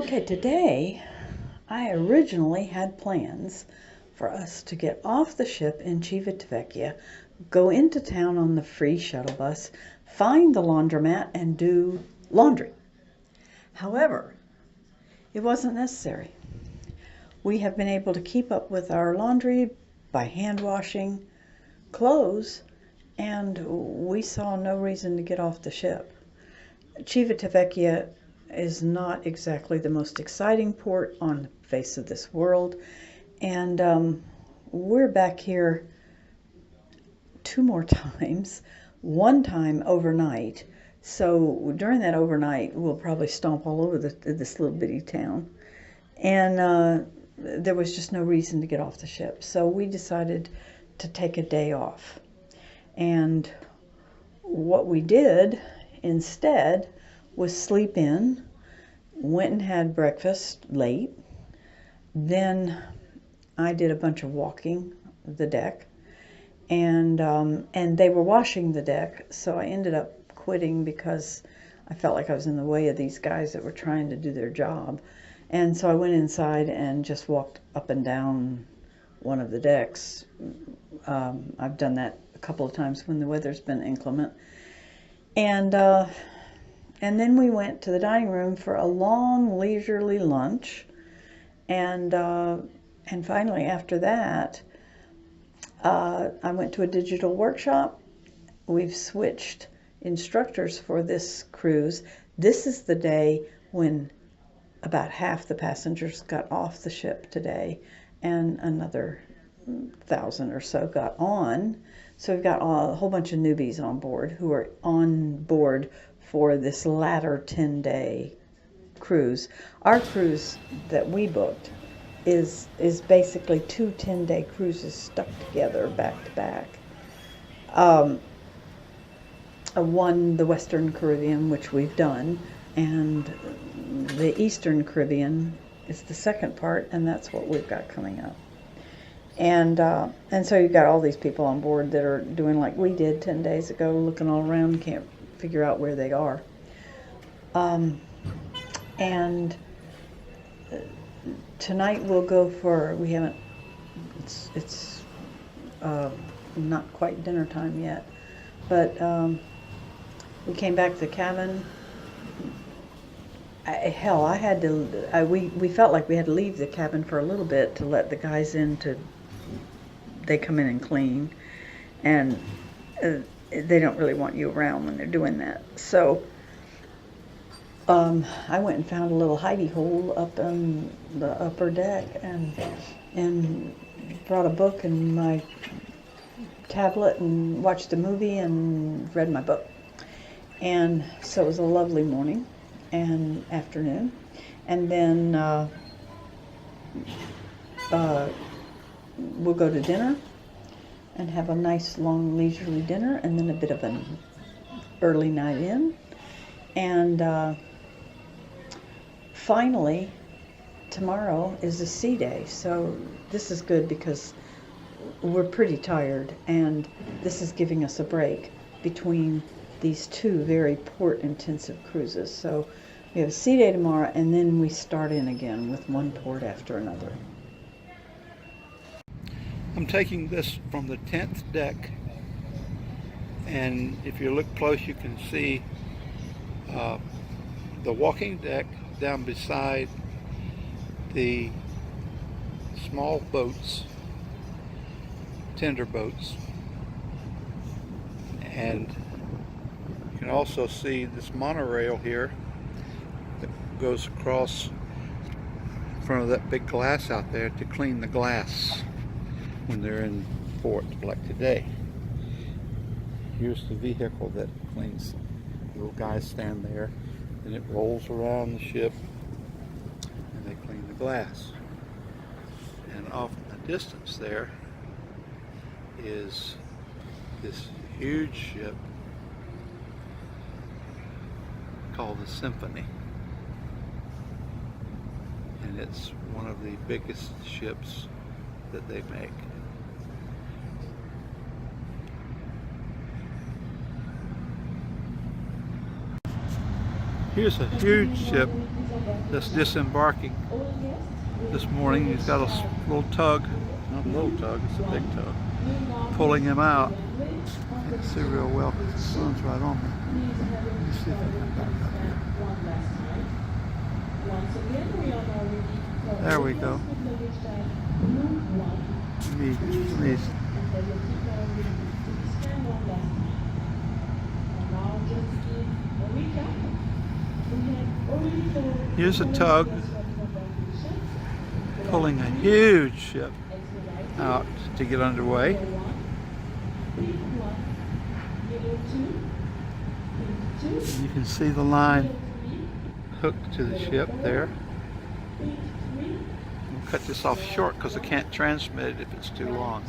Okay, today I originally had plans for us to get off the ship in Civitavecchia, go into town on the free shuttle bus, find the laundromat, and do laundry. However, it wasn't necessary. We have been able to keep up with our laundry by hand washing clothes, and we saw no reason to get off the ship. Civitavecchia is not exactly the most exciting port on the face of this world, and we're back here 2 more times, one time overnight. So during that overnight, we'll probably stomp all over this little bitty town, and there was just no reason to get off the ship. So we decided to take a day off, and what we did instead was sleep in, went and had breakfast late, then I did a bunch of walking the deck, and they were washing the deck, so I ended up quitting because I felt like I was in the way of these guys that were trying to do their job. And so I went inside and just walked up and down one of the decks. I've done that a couple of times when the weather's been inclement. And then we went to the dining room for a long, leisurely lunch. And finally, after that, I went to a digital workshop. We've switched instructors for this cruise. This is the day when about half the passengers got off the ship today, and another 1,000 or so got on. So we've got a whole bunch of newbies on board who are on board for this latter 10-day cruise. Our cruise that we booked is basically 2 10-day cruises stuck together back to back. One, the Western Caribbean, which we've done, and the Eastern Caribbean is the second part, and that's what we've got coming up. And so you've got all these people on board that are doing like we did 10 days ago, looking all around, can't figure out where they are. And tonight we'll go for, it's not quite dinner time yet, but we came back to the cabin. We felt like we had to leave the cabin for a little bit to let the guys in they come in and clean, and they don't really want you around when they're doing that. So I went and found a little hidey hole up on the upper deck and brought a book and my tablet and watched a movie and read my book. And so it was a lovely morning and afternoon. And then we'll go to dinner and have a nice long leisurely dinner, and then a bit of an early night in. And finally, tomorrow is a sea day. So this is good because we're pretty tired, and this is giving us a break between these 2 very port-intensive cruises. So we have a sea day tomorrow, and then we start in again with one port after another. I'm taking this from the 10th deck, and if you look close you can see the walking deck down beside the small boats, tender boats, and you can also see this monorail here that goes across in front of that big glass out there to clean the glass when they're in port, like today. Here's the vehicle that cleans. Little guys stand there, and it rolls around the ship, and they clean the glass. And off in the distance there is this huge ship called the Symphony, and it's one of the biggest ships that they make. Here's a huge ship that's disembarking this morning. He's got a little tug, not a little tug, it's a big tug, pulling him out. Can't see real well because the sun's right on me. Let me see if I can back up here. There we go. Please. Here's a tug pulling a huge ship out to get underway. You can see the line hooked to the ship there. We'll cut this off short because I can't transmit it if it's too long.